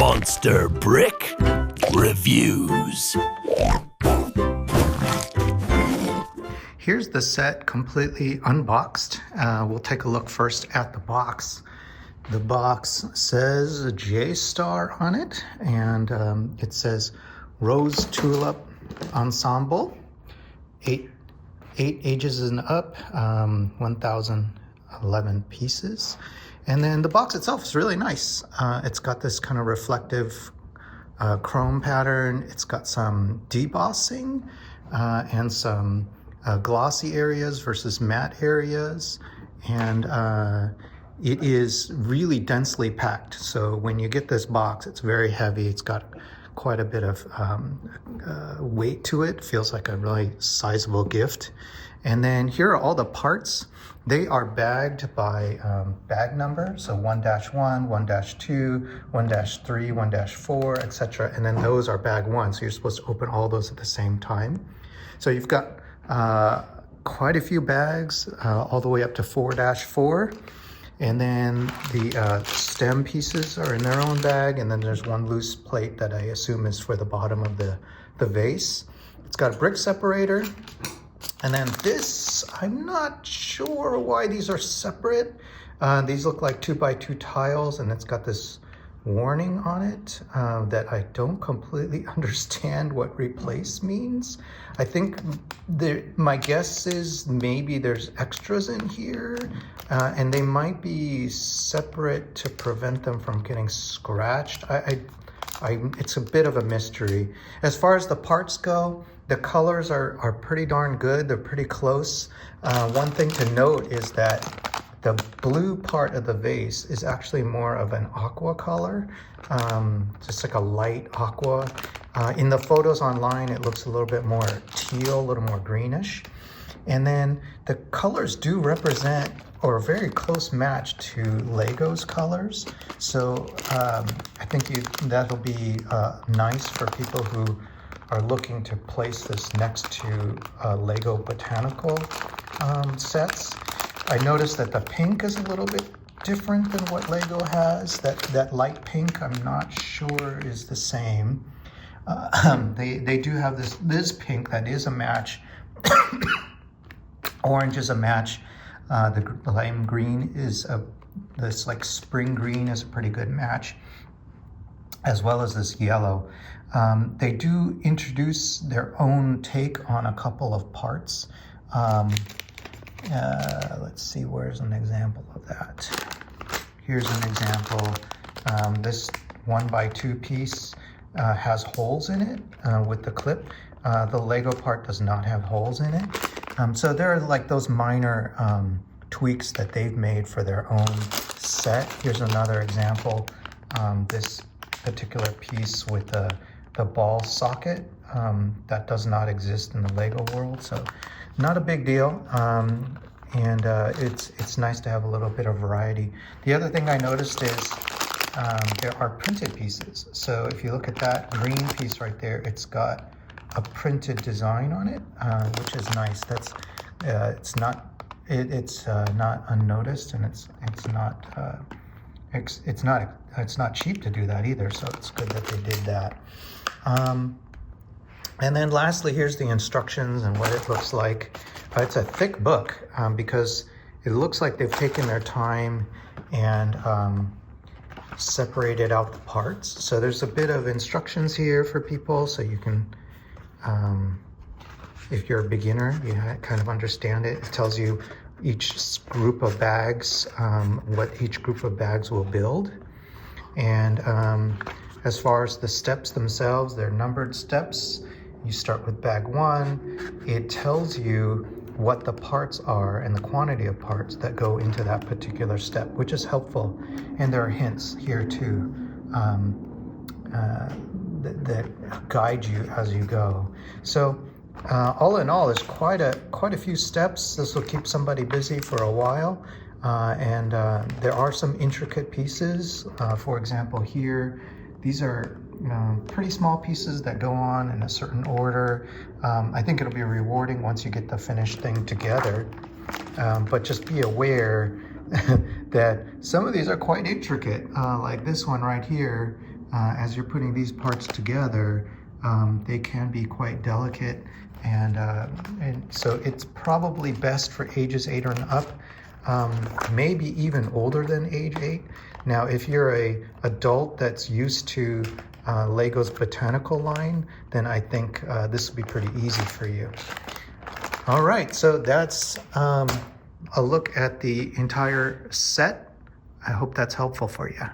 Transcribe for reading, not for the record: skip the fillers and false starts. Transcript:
Monster Brick Reviews. Here's the set completely unboxed. We'll take a look first at the box. The box says JIE STAR on it, and it says Rose Tulip Ensemble, 8 ages and up, 1,011 pieces. And then the box itself is really nice. It's got this kind of reflective chrome pattern. It's got some debossing and some glossy areas versus matte areas. And it is really densely packed. So when you get this box, it's very heavy. It's got quite a bit of weight to it. Feels like a really sizable gift. And then here are all the parts. They are bagged by bag number, so 1-1, 1-2, 1-3, 1-4, etc. And then those are bag 1, so you're supposed to open all those at the same time. So you've got quite a few bags, all the way up to 4-4. And then the stem pieces are in their own bag, and then there's one loose plate that I assume is for the bottom of the vase. It's got a brick separator. And then this, I'm not sure why these are separate. These look like 2x2 tiles, and it's got this warning on it that I don't completely understand what replace means. I think my guess is maybe there's extras in here, and they might be separate to prevent them from getting scratched. It's a bit of a mystery. As far as the parts go, the colors are pretty darn good. They're pretty close. One thing to note is that the blue part of the vase is actually more of an aqua color, just like a light aqua. In the photos online, it looks a little bit more teal, a little more greenish. And then the colors do represent or a very close match to Lego's colors. So I think that'll be nice for people who are looking to place this next to Lego Botanical sets. I noticed that the pink is a little bit different than what Lego has. That light pink, I'm not sure is the same. They do have this pink that is a match. Orange is a match. The lime green is this like spring green is a pretty good match, as well as this yellow. They do introduce their own take on a couple of parts. Let's see, where's an example of that? Here's an example. This 1x2 piece has holes in it with the clip. The Lego part does not have holes in it. So there are like those minor tweaks that they've made for their own set. Here's another example. This particular piece with the ball socket that does not exist in the Lego world, so not a big deal. And it's nice to have a little bit of variety. The other thing I noticed is there are printed pieces. So if you look at that green piece right there, it's got a printed design on it, which is nice. That's it's not unnoticed, and it's not cheap to do that either. So it's good that they did that. And then lastly, here's the instructions and what it looks like. It's a thick book because it looks like they've taken their time and separated out the parts. So there's a bit of instructions here for people, so you can, if you're a beginner, you kind of understand it. It tells you each group of bags, what each group of bags will build. And as far as the steps themselves, they're numbered steps. You start with bag 1. It tells you what the parts are and the quantity of parts that go into that particular step, which is helpful. And there are hints here too that guide you as you go. So all in all, there's quite a few steps. This will keep somebody busy for a while. And there are some intricate pieces. For example, here, these are pretty small pieces that go on in a certain order. I think it'll be rewarding once you get the finished thing together. But just be aware that some of these are quite intricate. Like this one right here, as you're putting these parts together, they can be quite delicate, and so it's probably best for ages 8 and up, maybe even older than age 8. Now, if you're a adult that's used to Lego's Botanical line, then I think this will be pretty easy for you. All right, so that's a look at the entire set. I hope that's helpful for you.